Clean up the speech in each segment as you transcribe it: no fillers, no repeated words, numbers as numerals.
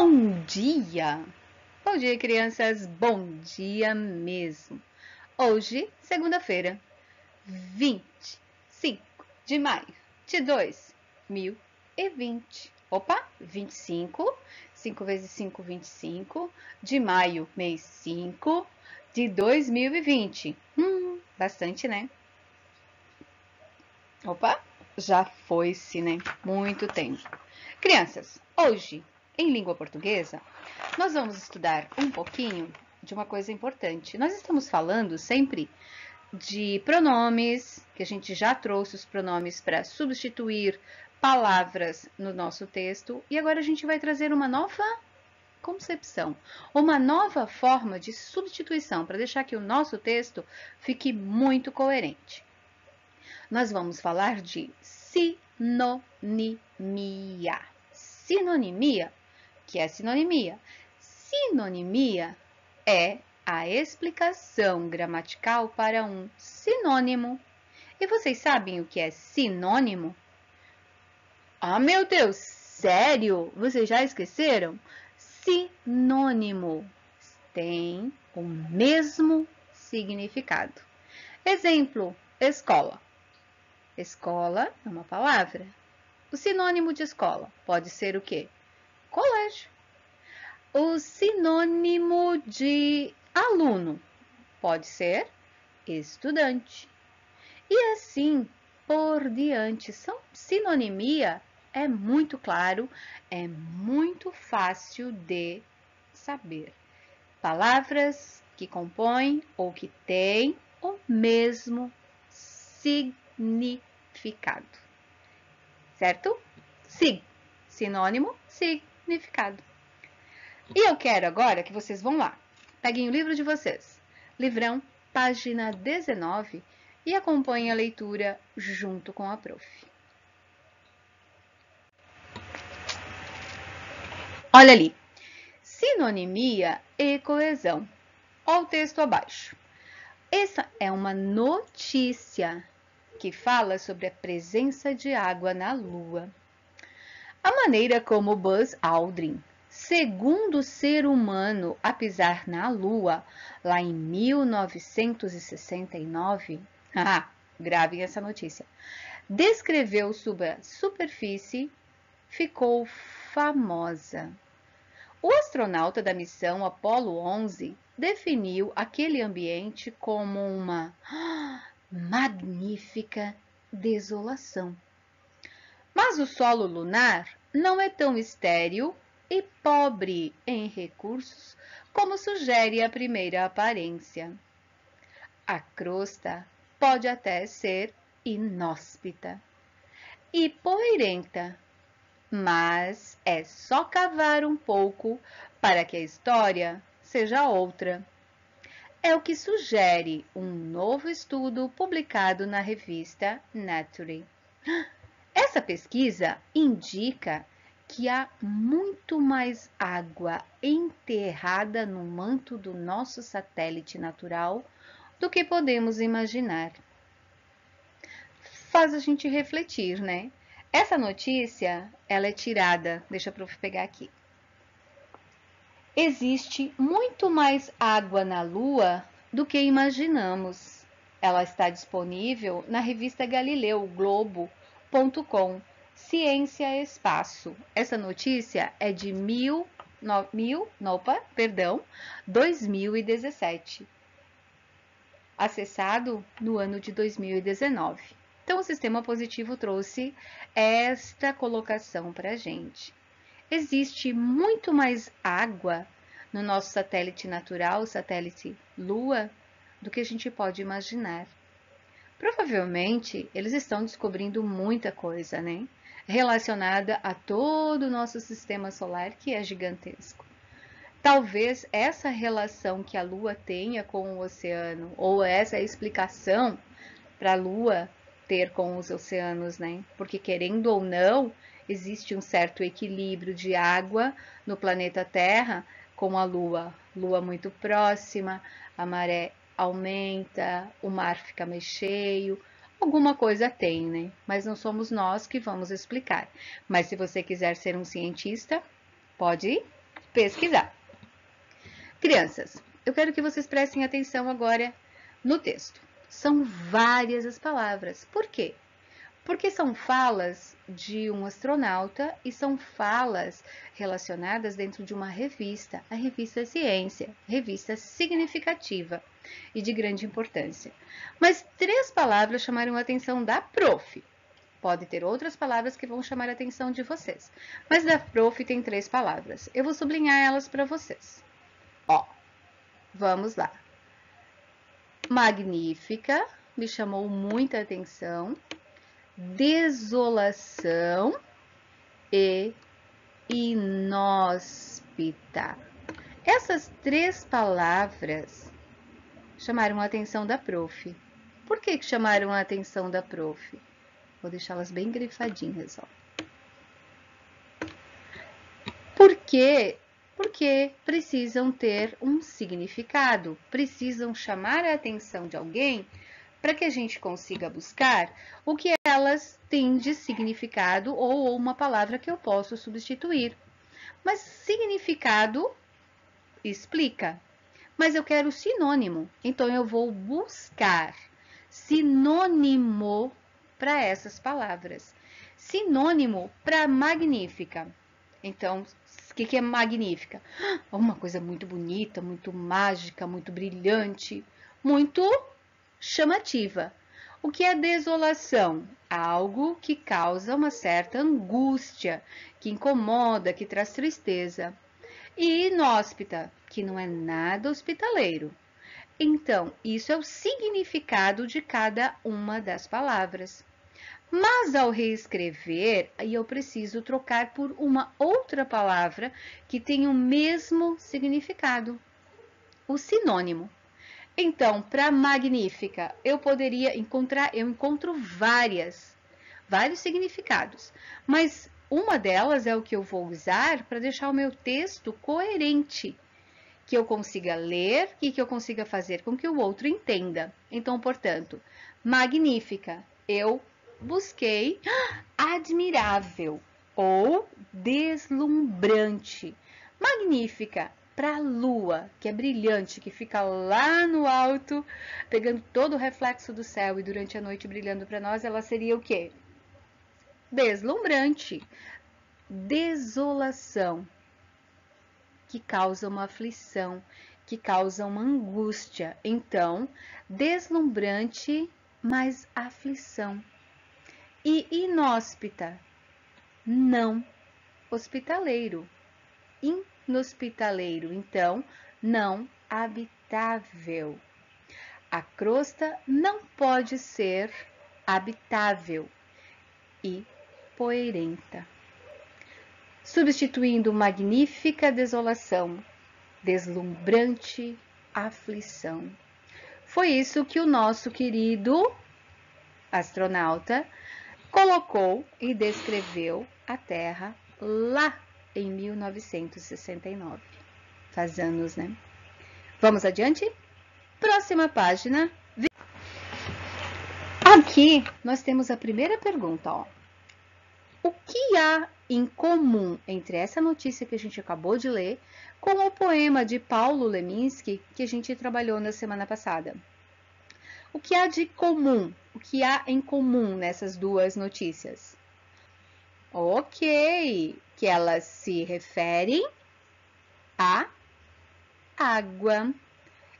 Bom dia! Bom dia, crianças! Bom dia mesmo! Hoje, segunda-feira, 25 de maio de 2020. Opa, 25, 5 vezes 5, 25, de maio, mês 5 de 2020. Bastante, né? Opa, já foi-se, né? Muito tempo. Crianças, hoje, em língua portuguesa, nós vamos estudar um pouquinho de uma coisa importante. Nós estamos falando sempre de pronomes, que a gente já trouxe os pronomes para substituir palavras no nosso texto, e agora a gente vai trazer uma nova concepção, uma nova forma de substituição, para deixar que o nosso texto fique muito coerente. Nós vamos falar de sinonimia. Sinonimia, que é sinonimia? Sinonimia é a explicação gramatical para um sinônimo. E vocês sabem o que é sinônimo? Ah, meu Deus, sério? Vocês já esqueceram? Sinônimo tem o mesmo significado. Exemplo, escola. Escola é uma palavra. O sinônimo de escola pode ser o quê? Colégio. O sinônimo de aluno pode ser estudante. E assim por diante. Sinonimia é muito claro, é muito fácil de saber. Palavras que compõem ou que têm o mesmo significado. Certo? Sinônimo, significado. E eu quero agora que vocês vão lá. Peguem o livro de vocês. Livrão, página 19, e acompanhem a leitura junto com a prof. Olha ali. Sinonimia e coesão. Olha o texto abaixo. Essa é uma notícia que fala sobre a presença de água na Lua. A maneira como Buzz Aldrin, segundo ser humano a pisar na Lua, lá em 1969, gravem essa notícia, descreveu sobre a superfície, ficou famosa. O astronauta da missão Apollo 11 definiu aquele ambiente como uma magnífica desolação. Mas o solo lunar não é tão estéril e pobre em recursos como sugere a primeira aparência. A crosta pode até ser inóspita e poeirenta, mas é só cavar um pouco para que a história seja outra. É o que sugere um novo estudo publicado na revista Nature. Essa pesquisa indica que há muito mais água enterrada no manto do nosso satélite natural do que podemos imaginar. Faz a gente refletir, né? Essa notícia, ela é tirada, deixa eu pegar aqui. Existe muito mais água na Lua do que imaginamos. Ela está disponível na revista Galileu Globo.com, Ciência e Espaço. Essa notícia é de 2017, acessado no ano de 2019. Então, o Sistema Positivo trouxe esta colocação para a gente. Existe muito mais água no nosso satélite natural, o satélite Lua, do que a gente pode imaginar. Provavelmente, eles estão descobrindo muita coisa, né? Relacionada a todo o nosso sistema solar, que é gigantesco. Talvez essa relação que a Lua tenha com o oceano, ou essa explicação para a Lua ter com os oceanos, né? Porque, querendo ou não, existe um certo equilíbrio de água no planeta Terra com a Lua. Lua muito próxima, a maré aumenta, o mar fica mais cheio, alguma coisa tem, né? Mas não somos nós que vamos explicar. Mas se você quiser ser um cientista, pode pesquisar. Crianças, eu quero que vocês prestem atenção agora no texto. São várias as palavras. Por quê? Porque são falas de um astronauta e são falas relacionadas dentro de uma revista, a revista Ciência, revista significativa e de grande importância. Mas 3 palavras chamaram a atenção da prof. Pode ter outras palavras que vão chamar a atenção de vocês, mas da prof tem 3 palavras. Eu vou sublinhar elas para vocês. Ó, vamos lá. Magnífica, me chamou muita atenção. Desolação e inóspita. Essas 3 palavras chamaram a atenção da prof. Por que chamaram a atenção da prof? Vou deixá-las bem grifadinhas, ó. Por quê? Porque precisam ter um significado, precisam chamar a atenção de alguém para que a gente consiga buscar o que elas têm de significado ou uma palavra que eu posso substituir. Mas significado explica. Mas eu quero sinônimo, então eu vou buscar sinônimo para essas palavras. Sinônimo para magnífica. Então, o que é magnífica? Uma coisa muito bonita, muito mágica, muito brilhante, muito chamativa. O que é desolação? Algo que causa uma certa angústia, que incomoda, que traz tristeza. E inóspita, que não é nada hospitaleiro. Então, isso é o significado de cada uma das palavras. Mas ao reescrever, aí eu preciso trocar por uma outra palavra que tem o mesmo significado, o sinônimo. Então, para magnífica, eu encontro vários significados, mas uma delas é o que eu vou usar para deixar o meu texto coerente, que eu consiga ler e que eu consiga fazer com que o outro entenda. Então, portanto, magnífica, eu busquei admirável ou deslumbrante. Magnífica, para a lua, que é brilhante, que fica lá no alto, pegando todo o reflexo do céu e durante a noite brilhando para nós, ela seria o quê? Deslumbrante. Desolação, que causa uma aflição, que causa uma angústia. Então, deslumbrante, mais aflição. E inóspita, não hospitaleiro. Inhospitaleiro, então, não habitável. A crosta não pode ser habitável e poeirenta. Substituindo magnífica desolação, deslumbrante aflição. Foi isso que o nosso querido astronauta colocou e descreveu a Terra lá em 1969. Faz anos, né? Vamos adiante? Próxima página. Aqui nós temos a primeira pergunta, ó. O que há em comum entre essa notícia que a gente acabou de ler com o poema de Paulo Leminski que a gente trabalhou na semana passada? O que há de comum? O que há em comum nessas duas notícias? Ok, que elas se referem à água.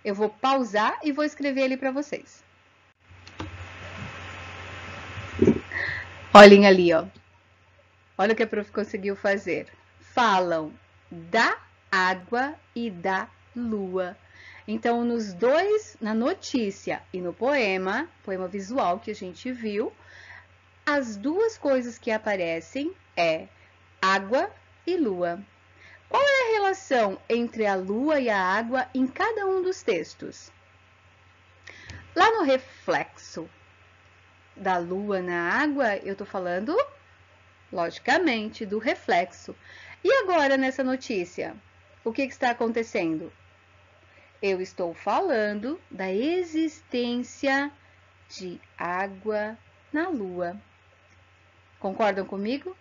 Eu vou pausar e vou escrever ali para vocês. Olhem ali, ó. Olha o que a prof conseguiu fazer. Falam da água e da lua. Então, nos dois, na notícia e no poema visual que a gente viu, as duas coisas que aparecem é água e lua. Qual é a relação entre a lua e a água em cada um dos textos? Lá no reflexo da lua na água, eu tô falando, logicamente, do reflexo. E agora, nessa notícia, o que está acontecendo? Eu estou falando da existência de água na lua. Concordam comigo?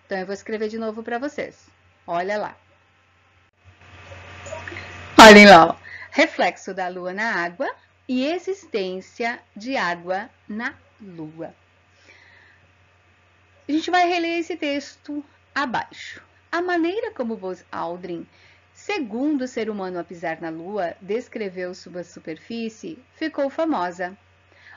Então, eu vou escrever de novo para vocês. Olha lá. Olhem lá, ó. Reflexo da lua na água e existência de água na lua. A gente vai reler esse texto abaixo. A maneira como Buzz Aldrin, segundo ser humano a pisar na lua, descreveu sua superfície, ficou famosa.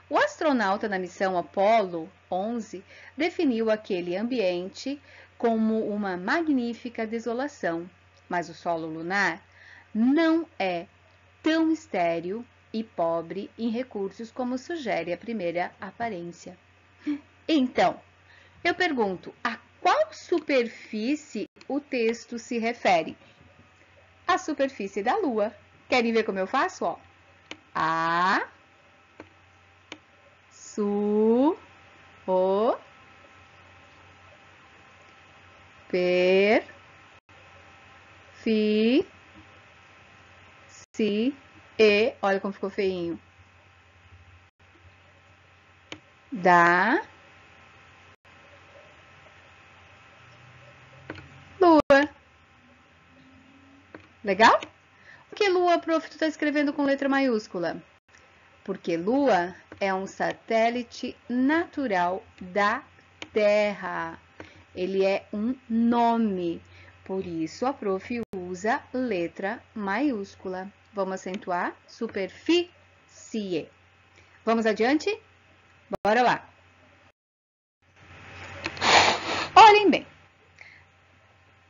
O astronauta na missão Apollo 11 definiu aquele ambiente como uma magnífica desolação, mas o solo lunar não é tão estéril e pobre em recursos como sugere a primeira aparência. Então, eu pergunto, a qual superfície o texto se refere? A superfície da Lua. Querem ver como eu faço? Ó. A, su, o, per, fi, si, e. Olha como ficou feinho. Da Lua. Legal? Por que Lua, prof, tu tá escrevendo com letra maiúscula? Porque Lua é um satélite natural da Terra. Ele é um nome. Por isso, a prof usa letra maiúscula. Vamos acentuar? Superfície. Vamos adiante? Bora lá. Olhem bem.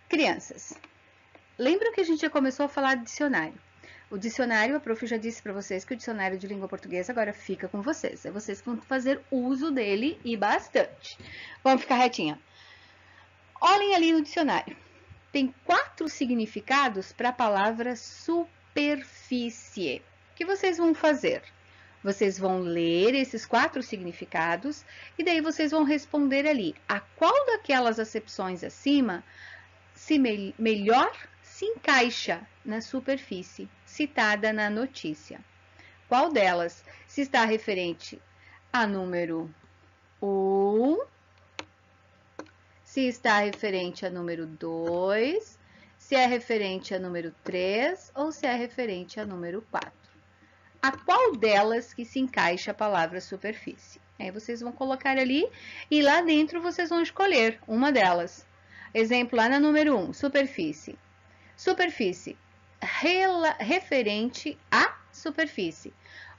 Crianças, lembram que a gente já começou a falar de dicionário? O dicionário, a prof já disse para vocês que o dicionário de língua portuguesa agora fica com vocês. É vocês que vão fazer uso dele e bastante. Vamos ficar retinha. Olhem ali no dicionário. Tem 4 significados para a palavra superfície. O que vocês vão fazer? Vocês vão ler esses 4 significados e daí vocês vão responder ali a qual daquelas acepções acima melhor se encaixa na superfície citada na notícia. Qual delas? Se está referente a número 1, se está referente a número 2, se é referente a número 3 ou se é referente a número 4. A qual delas que se encaixa a palavra superfície? Aí vocês vão colocar ali e lá dentro vocês vão escolher uma delas. Exemplo lá na número 1, superfície. Superfície, referente à superfície.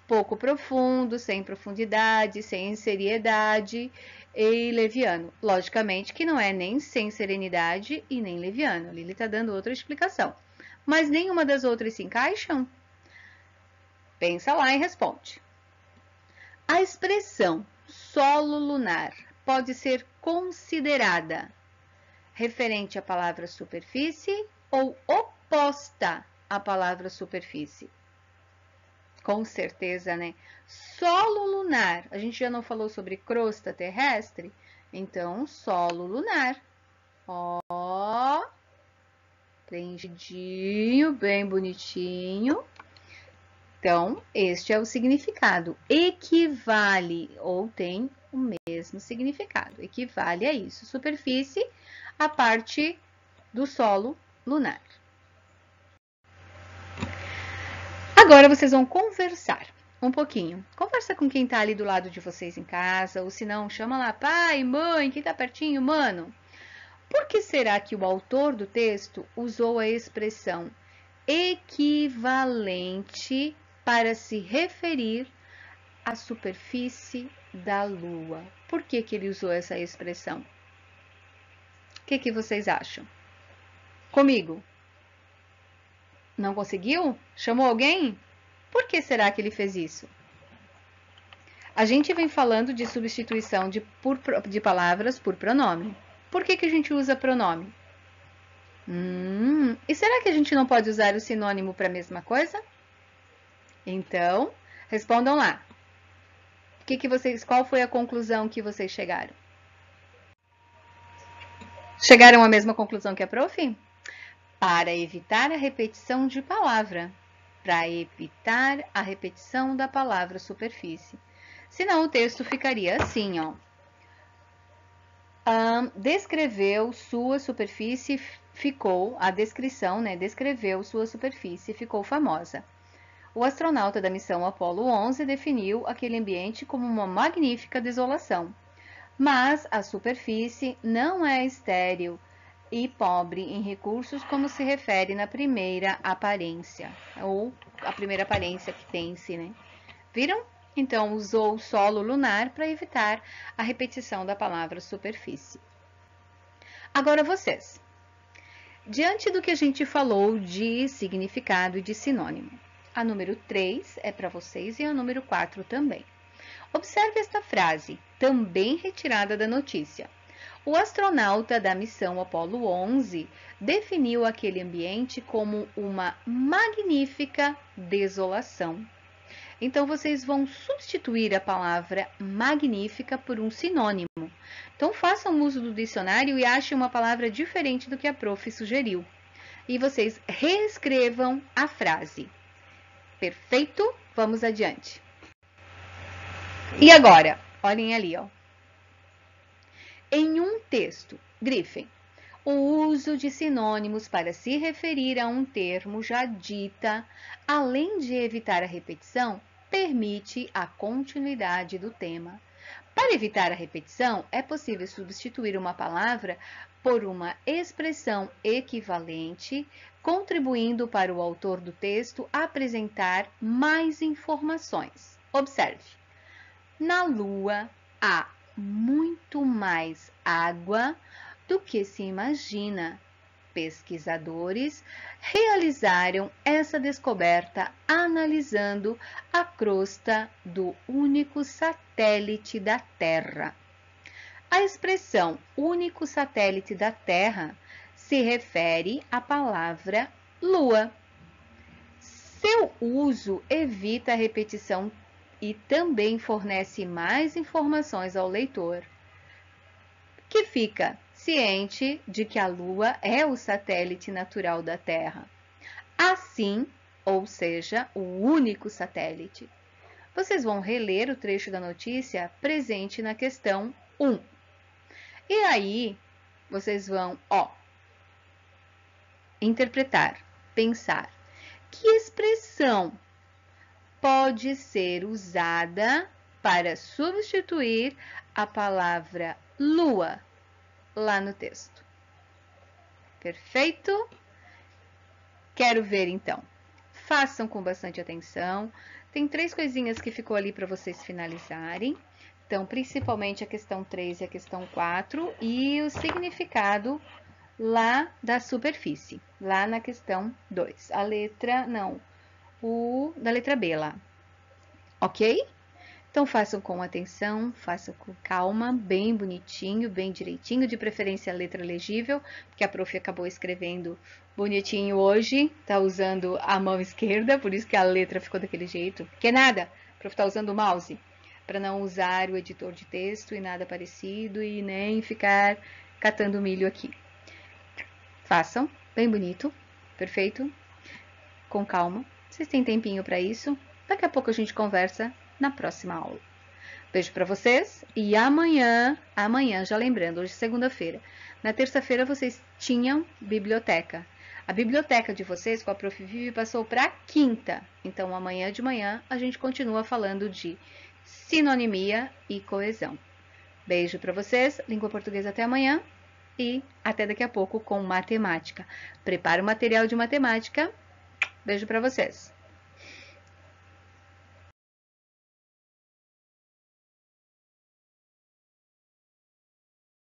Pouco profundo, sem profundidade, sem seriedade e leviano. Logicamente que não é nem sem serenidade e nem leviano. Ali ele está dando outra explicação. Mas nenhuma das outras se encaixam? Pensa lá e responde. A expressão solo lunar pode ser considerada referente à palavra superfície ou oposta à palavra superfície? Com certeza, né? Solo lunar. A gente já não falou sobre crosta terrestre? Então, solo lunar. Ó, prendidinho, bem bonitinho. Então, este é o significado. Equivale ou tem o mesmo significado. Equivale a isso. Superfície, a parte do solo lunar. Agora vocês vão conversar um pouquinho. Conversa com quem está ali do lado de vocês em casa, ou se não, chama lá pai, mãe, quem está pertinho, mano. Por que será que o autor do texto usou a expressão equivalente para se referir à superfície da Lua? Por que ele usou essa expressão? O que vocês acham? Comigo? Não conseguiu? Chamou alguém? Por que será que ele fez isso? A gente vem falando de substituição de palavras por pronome. Por que a gente usa pronome? E será que a gente não pode usar o sinônimo para a mesma coisa? Então, respondam lá. Qual foi a conclusão que vocês chegaram? Chegaram à mesma conclusão que a prof? Para evitar a repetição de palavra. Para evitar a repetição da palavra superfície. Senão o texto ficaria assim, ó. descreveu sua superfície, a descrição, né, descreveu sua superfície, ficou famosa. O astronauta da missão Apollo 11 definiu aquele ambiente como uma magnífica desolação. Mas a superfície não é estéril e pobre em recursos como se refere na primeira aparência, ou a primeira aparência que tem-se, né? Viram? Então, usou o solo lunar para evitar a repetição da palavra superfície. Agora vocês. Diante do que a gente falou de significado e de sinônimo, a número 3 é para vocês e a número 4 também. Observe esta frase, também retirada da notícia. O astronauta da missão Apollo 11 definiu aquele ambiente como uma magnífica desolação. Então, vocês vão substituir a palavra magnífica por um sinônimo. Então, façam uso do dicionário e achem uma palavra diferente do que a prof sugeriu. E vocês reescrevam a frase. Perfeito? Vamos adiante. E agora, olhem ali, ó. Em um texto, grifem. O uso de sinônimos para se referir a um termo já dita, além de evitar a repetição, permite a continuidade do tema. Para evitar a repetição, é possível substituir uma palavra por uma expressão equivalente, contribuindo para o autor do texto apresentar mais informações. Observe. Na Lua há muito mais água do que se imagina. Pesquisadores realizaram essa descoberta analisando a crosta do único satélite da Terra. A expressão único satélite da Terra se refere à palavra Lua. Seu uso evita a repetição e também fornece mais informações ao leitor, que fica ciente de que a Lua é o satélite natural da Terra. Assim, ou seja, o único satélite. Vocês vão reler o trecho da notícia presente na questão 1. E aí, vocês vão, interpretar, pensar. Que expressão pode ser usada para substituir a palavra Lua lá no texto? Perfeito? Quero ver então. Façam com bastante atenção. Tem 3 coisinhas que ficou ali para vocês finalizarem. Então, principalmente a questão 3 e a questão 4 e o significado lá da superfície, lá na questão 2. A letra, não, da letra B lá. Ok? Então, façam com atenção, façam com calma, bem bonitinho, bem direitinho, de preferência a letra legível, porque a prof acabou escrevendo bonitinho hoje, tá usando a mão esquerda, por isso que a letra ficou daquele jeito. Que nada, a prof tá usando o mouse, para não usar o editor de texto e nada parecido e nem ficar catando milho aqui. Façam, bem bonito, perfeito, com calma. Vocês têm tempinho para isso? Daqui a pouco a gente conversa na próxima aula. Beijo para vocês e amanhã, já lembrando, hoje é segunda-feira, na terça-feira vocês tinham biblioteca. A biblioteca de vocês com a Prof. Vivi passou para quinta, então amanhã de manhã a gente continua falando de sinonimia e coesão. Beijo para vocês, língua portuguesa até amanhã e até daqui a pouco com matemática. Prepara o material de matemática. Beijo para vocês.